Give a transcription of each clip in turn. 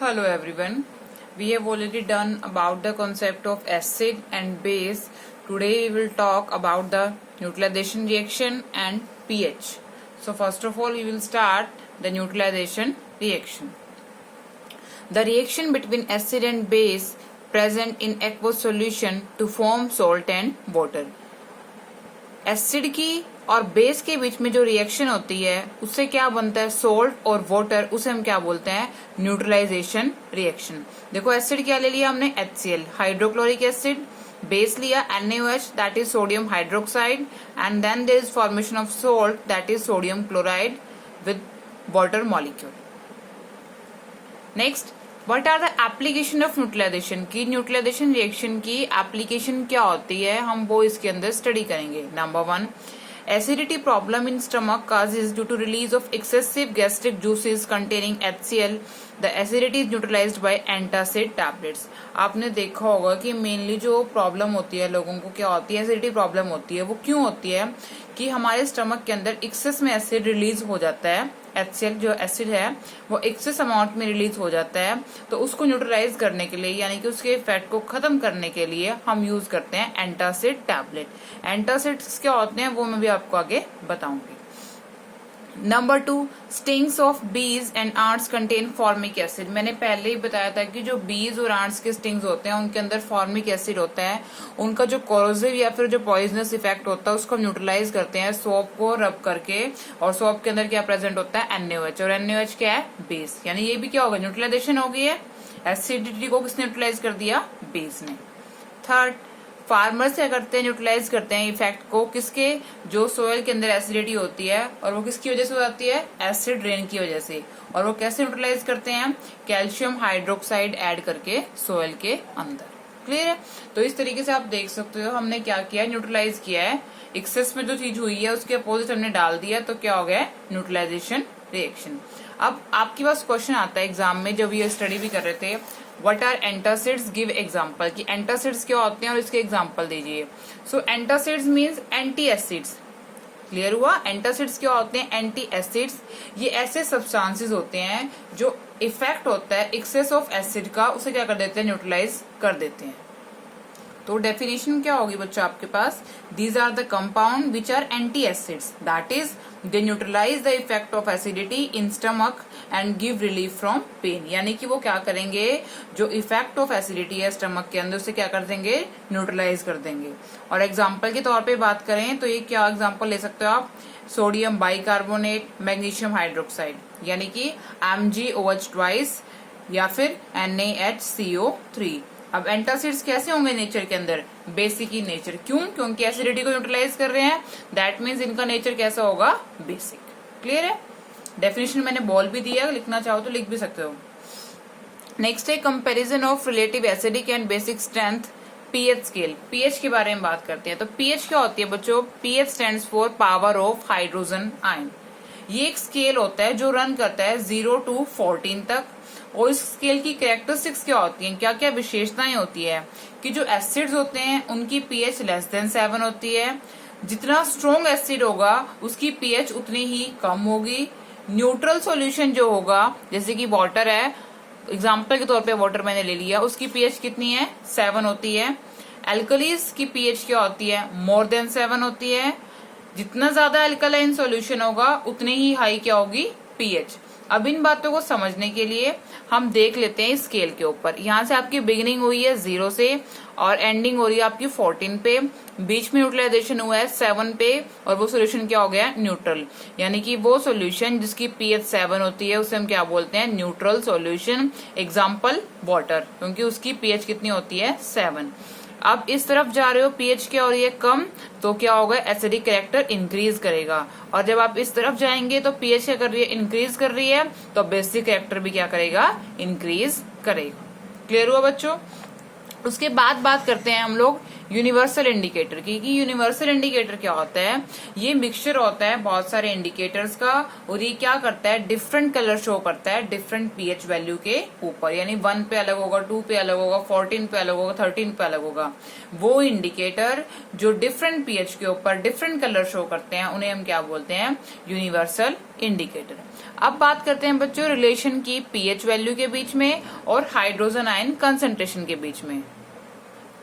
Hello everyone. We have already done about the concept of acid and base. Today we will talk about the neutralization reaction and pH. So first of all we will start the neutralization reaction. The reaction between acid and base present in aqueous solution to form salt and water. Acid की और base के बीच में जो reaction होती है उससे क्या बनता है, सोल्ट और वाटर, उसे हम क्या बोलते हैं, न्यूट्रलाइजेशन रिएक्शन. देखो एसिड क्या ले लिया हमने, HCl हाइड्रोक्लोरिक एसिड, बेस लिया NaOH that is sodium hydroxide, and then there is formation of salt that is sodium chloride with water molecule. Next, what are the application of neutralisation. की neutralisation reaction की application क्या होती है, हम वो इसके अंदर स्टडी करेंगे. Number 1, acidity problem in stomach causes due to release of excessive gastric juices containing HCl. The acidity is neutralized by antacid tablets. आपने देखा होगा कि मेनली जो प्रॉब्लम होती है लोगों को क्या होती है, एसिडिटी प्रॉब्लम होती है. वो क्यों होती है कि हमारे स्टमक के अंदर एक्सेस में एसिड रिलीज हो जाता है. HCl जो एसिड है वो एक्सेस अमाउंट में रिलीज हो जाता है, तो उसको न्यूट्रलाइज करने के लिए यानी कि उसके इफेक्ट को खत्म करने के लिए हम यूज करते हैं एंटासिड टैबलेट. एंटासिड्स क्या होते हैं वो मैं भी आपको आगे बताऊंगी. Number 2, stings of bees and ants contain formic acid. मैंने पहले ही बताया था कि जो बीज और आंट्स के स्टिंग्स होते हैं उनके अंदर फॉर्मिक एसिड होता है. उनका जो कोरोसिव या फिर जो पॉइजनस इफेक्ट होता है उसको हम न्यूट्रलाइज करते हैं सोप को रब करके. और सोप के अंदर क्या प्रेजेंट होता है, NaOH, और NaOH क्या है, बेस. यानी ये भी क्या होगा, न्यूट्रलाइजेशन हो गई है. एसिडिटी को किसने न्यूट्रलाइज कर दिया, बेस ने. थर्ड, फार्मर्स क्या करते हैं, न्यूट्रलाइज करते हैं इफेक्ट को किसके, जो सोयल के अंदर एसिडिटी होती है और वो किसकी वजह से हो जाती है, एसिड रेन की वजह से. और वो कैसे न्यूट्रलाइज करते हैं, कैल्शियम हाइड्रोक्साइड ऐड करके सोयल के अंदर. क्लियर है. तो इस तरीके से आप देख सकते हो हमने क्या किया, न्यूट्रलाइज किया है. एक्सेस में जो चीज हुई है उसके अपोजिट हमने डाल दिया, तो क्या हो गया, न्यूट्रलाइजेशन रिएक्शन. अब आपके पास क्वेश्चन आता है एग्जाम में, जब ये स्टडी भी कर रहे थे, what are antacids, give example, कि एंटासिड्स क्या होते हैं और इसके एग्जांपल दीजिए. So antacids means anti acids. Clear हुआ. एंटासिड्स क्या होते हैं, एंटी एसिड्स. ये ऐसे सब्सटेंसेस होते हैं जो इफेक्ट होता है एक्सेस ऑफ एसिड का, उसे क्या कर देते हैं, न्यूट्रलाइज कर देते हैं. तो डेफिनेशन क्या होगी बच्चों आपके पास, these are the compound which are anti acids, that is they neutralize the effect of acidity in stomach and give relief from pain. यानी कि वो क्या करेंगे, जो इफेक्ट ऑफ एसिडिटी है स्टमक के अंदर उसे क्या कर देंगे, न्यूट्रलाइज कर देंगे. और एग्जाम्पल के तौर पे बात करें तो ये क्या एग्जाम्पल ले सकते हो आप, सोडियम बाइकार्बोनेट, मैग्नीशियम हाइड्रोक्साइड, यानी कि MgOH ट्वाइस, या फिर NaHCO3. अब एंटासिड्स कैसे होंगे नेचर के अंदर, बेसिक ही नेचर. क्यों, क्योंकि एसिडिटी को न्यूट्रलाइज कर रहे हैं, दैट मीन्स इनका नेचर कैसा होगा, बेसिक. क्लियर है. डेफिनेशन मैंने बोल भी दिया, लिखना चाहो तो लिख भी सकते हो. नेक्स्ट है comparison of relative acidic and basic strength, pH scale. PH के बारे में बात करते हैं. तो पीएच क्या होती है बच्चों, pH stands for power of hydrogen ion. ये एक स्केल होता है जो रन करता है 0 to 14 तक. और इस स्केल की कैरेक्टरिस्टिक्स क्या होती हैं, क्या क्या विशेषताएं होती है, कि जो एसिड्स होते हैं उनकी पीएच लेस देन 7 होती है. जितना स्ट्रॉन्ग एसिड होगा उसकी पीएच उतनी ही कम होगी. न्यूट्रल सॉल्यूशन जो होगा, जैसे कि वाटर है, एग्जांपल के तौर पे वाटर मैंने ले लिया, उसकी पीएच कितनी है, 7 होती है. एल्कलीज की पीएच क्या होती है, मोर देन 7 होती है. जितना ज्यादा एल्कलाइन सॉल्यूशन होगा उतनी ही हाई क्या होगी, पीएच. अब इन बातों को समझने के लिए हम देख लेते हैं स्केल के ऊपर. यहाँ से आपकी बिगिनिंग हुई है 0 से और एंडिंग हो रही है आपकी 14 पे. बीच में न्यूट्रलाइजेशन हुआ है 7 पे, और वो सोल्यूशन क्या हो गया, न्यूट्रल. यानी कि वो सोल्यूशन जिसकी पीएच 7 होती है उसे हम क्या बोलते हैं, न्यूट्रल सोल्यूशन. एग्जाम्पल वाटर, क्योंकि उसकी पीएच कितनी होती है, 7. अब इस तरफ जा रहे हो, पीएच क्या हो रही है, कम, तो क्या होगा, एसिडिक कैरेक्टर इंक्रीज करेगा. और जब आप इस तरफ जाएंगे तो पीएच क्या कर रही है, इंक्रीज कर रही है, तो बेसिक कैरेक्टर भी क्या करेगा, इंक्रीज करेगा. क्लियर हुआ बच्चों. उसके बाद बात करते हैं हम लोग यूनिवर्सल इंडिकेटर की, कि यूनिवर्सल इंडिकेटर क्या होता है. ये मिक्सचर होता है बहुत सारे इंडिकेटर्स का, और ये क्या करता है, डिफरेंट कलर शो करता है डिफरेंट पीएच वैल्यू के ऊपर. यानी 1 पे अलग होगा, 2 पे अलग होगा, 14 पे अलग होगा, 13 पे अलग होगा. वो इंडिकेटर जो डिफरेंट पीएच के ऊपर डिफरेंट कलर शो करते हैं उन्हें हम क्या बोलते हैं, यूनिवर्सल इंडिकेटर. अब बात करते हैं बच्चों रिलेशन की पीएच वैल्यू के बीच में और हाइड्रोजन आयन कंसंट्रेशन के बीच में।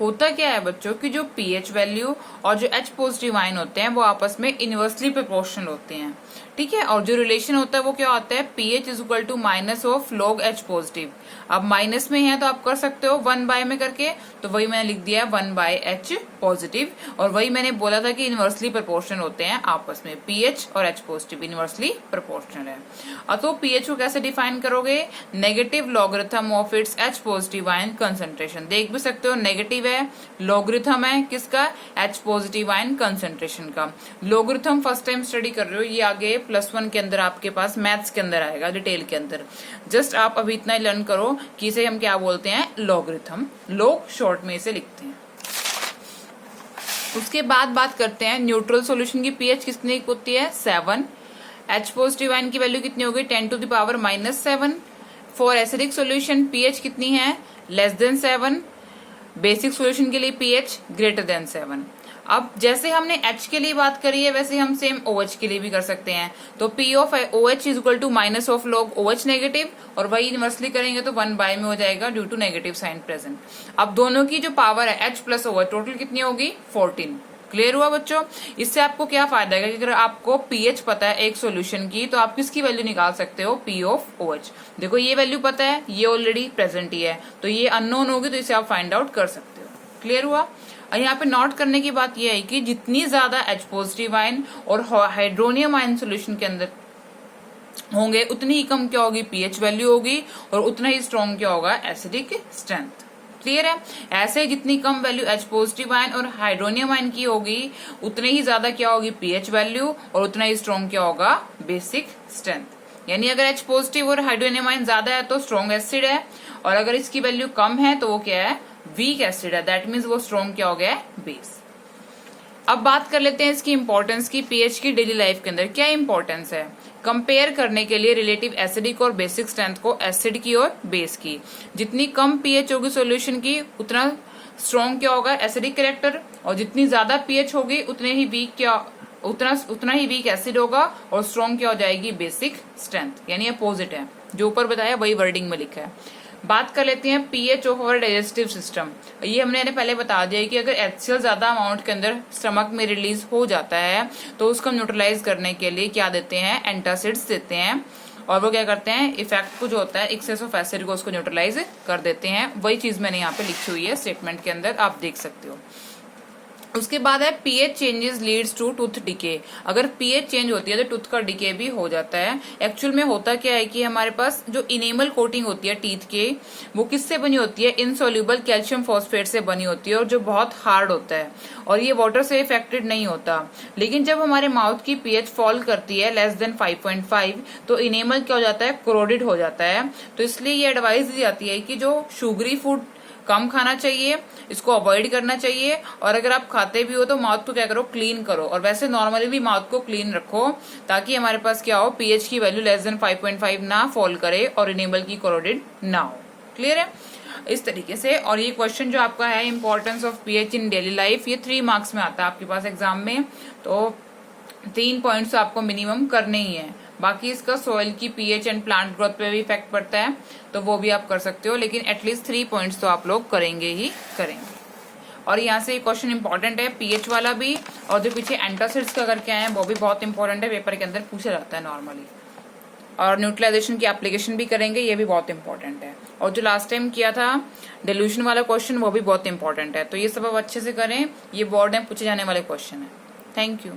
होता क्या है बच्चों कि जो पीएच वैल्यू और जो H पॉजिटिव आयन होते हैं वो आपस में इनवर्सली प्रोपोर्शनल होते हैं, ठीक है। और जो रिलेशन होता है वो क्या होता है, pH is equal to minus of log H positive. अब माइनस में है तो आप कर सकते हो 1 में करके, तो वही मैंने लिख दिया 1/H पॉजिटिव। और वही मैंने बोला था कि इनवर्सली प्रोपोर्शनल होते हैं आपस में, पीएच और H पॉजिटिव इनवर्सली प्रोपोर्शनल है। अब तो पीएच को कैसे डिफाइन करोगे, negative logarithm of its H positive ion concentration. देख भी सकते हो नेगेटिव है, लॉगरिथम है किसका, H पॉजिटिव आयन कंसंट्रेशन का। लॉगरिथम फर्स्ट टाइम स्टडी कर रहे हो, ये आगे +1 के अंदर आपके पास मैथ्स के अंदर आएगा डिटेल के अंदर। जस्ट आप अभी इतना ही लर्न करो कि इसे हम क्या बोलते हैं, लॉगरिथम, लोग शॉर्ट में इसे लिखते हैं। उसके बाद बात करते हैं न्यूट्रल सॉल्यूशन की पीएच कितनी होती है, 7। H पॉजिटिव आयन की वैल्यू कितनी होगी, 10⁻⁻7। फॉर एसिडिक सॉल्यूशन पीएच कितनी है, <7। बेसिक सॉल्यूशन के लिए पीएच >7। अब जैसे हमने H के लिए बात करी है वैसे हम सेम OH के लिए भी कर सकते हैं। तो P of OH is equal to minus of log OH negative, और वही इनवर्सली करेंगे तो 1 में हो जाएगा due to negative sign present. अब दोनों की जो पावर है H प्लस OH टोटल कितनी होगी, 14। क्लियर हुआ बच्चों। इससे आपको क्या फायदा है कि अगर आपको पीएच पता है एक सॉल्यूशन की तो आप किसकी वैल्यू निकाल सकते हो, P ऑफ OH। देखो ये वैल्यू पता है, ये ऑलरेडी प्रेजेंट ही है, तो ये अननोन होगी तो इसे आप फाइंड आउट कर सकते हो। क्लियर हुआ। और यहाँ पे नोट करने की बात यह है कि जितनी ज्यादा H पॉजिटिव आयन और हाइड्रोनियम आयन सोल्यूशन के अंदर होंगे उतनी ही कम क्या होगी, पीएच वैल्यू होगी, और उतना ही स्ट्रॉन्ग क्या होगा, एसिडिक स्ट्रेंथ। क्लियर है। ऐसे जितनी कम वैल्यू H पॉजिटिव आयन और हाइड्रोनियम आयन की होगी उतने ही ज्यादा क्या होगी, पीएच वैल्यू, और उतना ही स्ट्रॉन्ग क्या होगा, बेसिक स्ट्रेंथ। यानी अगर H पॉजिटिव और हाइड्रोनियम आयन ज्यादा है तो स्ट्रॉन्ग एसिड है, और अगर इसकी वैल्यू कम है तो वो क्या है, वीक एसिड है। दैट मीन्स वो स्ट्रॉन्ग क्या हो गया है, बेस। अब बात कर लेते हैं इसकी इंपॉर्टेंस की पीएच की डेली लाइफ के अंदर क्या इंपॉर्टेंस है। कंपेयर करने के लिए रिलेटिव एसिडिक और बेसिक स्ट्रेंथ को एसिड की और बेस की। जितनी कम पीएच होगी सॉल्यूशन की उतना स्ट्रॉन्ग क्या होगा, एसिडिक कैरेक्टर, और जितनी ज्यादा पीएच होगी उतने ही वीक क्या, उतना ही वीक एसिड होगा, और स्ट्रॉन्ग क्या हो जाएगी, बेसिक स्ट्रेंथ। यानी अपोजिट है, जो ऊपर बताया वही वर्डिंग में लिखा है। बात कर लेते हैं पीएच ऑफ और डाइजेस्टिव सिस्टम। ये हमने पहले बता दिया कि अगर HCl ज्यादा अमाउंट के अंदर स्टमक में रिलीज हो जाता है तो उसको न्यूट्रलाइज करने के लिए क्या देते हैं, एंटासिड्स देते हैं, और वो क्या करते हैं, इफेक्ट को जो होता है एक्सेस ऑफ एसिड को उसको न्यूट्रलाइज कर देते हैं। वही चीज मैंने यहाँ पे लिखी हुई है स्टेटमेंट के अंदर, आप देख सकते हो। उसके बाद है pH changes leads to tooth decay. अगर पीएच चेंज होती है तो टूथ का डिके भी हो जाता है। एक्चुअल में होता क्या है कि हमारे पास जो इनेमल कोटिंग होती है टीथ के, वो किससे बनी होती है, इनसोल्यूबल कैल्शियम फॉस्फेट से बनी होती है, और जो बहुत हार्ड होता है, और ये वाटर से इफेक्टेड नहीं होता। लेकिन जब हमारे माउथ की पीएच फॉल करती है <5.5 तो इनेमल क्या हो जाता है, क्रोडेड हो जाता है। तो इसलिए ये एडवाइस दी जाती है कि जो शुगरी फूड कम खाना चाहिए, इसको अवॉइड करना चाहिए, और अगर आप खाते भी हो तो माउथ को क्या करो, क्लीन करो। और वैसे नॉर्मली भी माउथ को क्लीन रखो ताकि हमारे पास क्या हो, पीएच की वैल्यू <5.5 ना फॉल करे और इनेबल की कोरोडेड ना हो। क्लियर है इस तरीके से। और ये क्वेश्चन जो आपका है importance of pH in daily life, ये 3 मार्क्स में आता है आपके पास एग्जाम में, तो 3 पॉइंट्स आपको मिनिमम करने ही है। बाकी इसका सॉइल की पीएच एंड प्लांट ग्रोथ पे भी इफेक्ट पड़ता है, तो वो भी आप कर सकते हो, लेकिन एटलीस्ट 3 पॉइंट्स तो आप लोग करेंगे ही करेंगे। और यहाँ से क्वेश्चन इंपॉर्टेंट है पीएच वाला भी, और जो पीछे एंटासिड्स का करके आए हैं वो भी बहुत इंपॉर्टेंट है, पेपर के अंदर पूछा जाता है नॉर्मली। और न्यूट्रलाइजेशन की एप्लीकेशन भी करेंगे, ये भी बहुत इंपॉर्टेंट है। और जो लास्ट टाइम किया था डिल्यूशन वाला क्वेश्चन, वो भी बहुत इंपॉर्टेंट है। तो ये सब आप अच्छे से करें, ये बोर्ड में पूछे जाने वाले क्वेश्चन है। Thank you.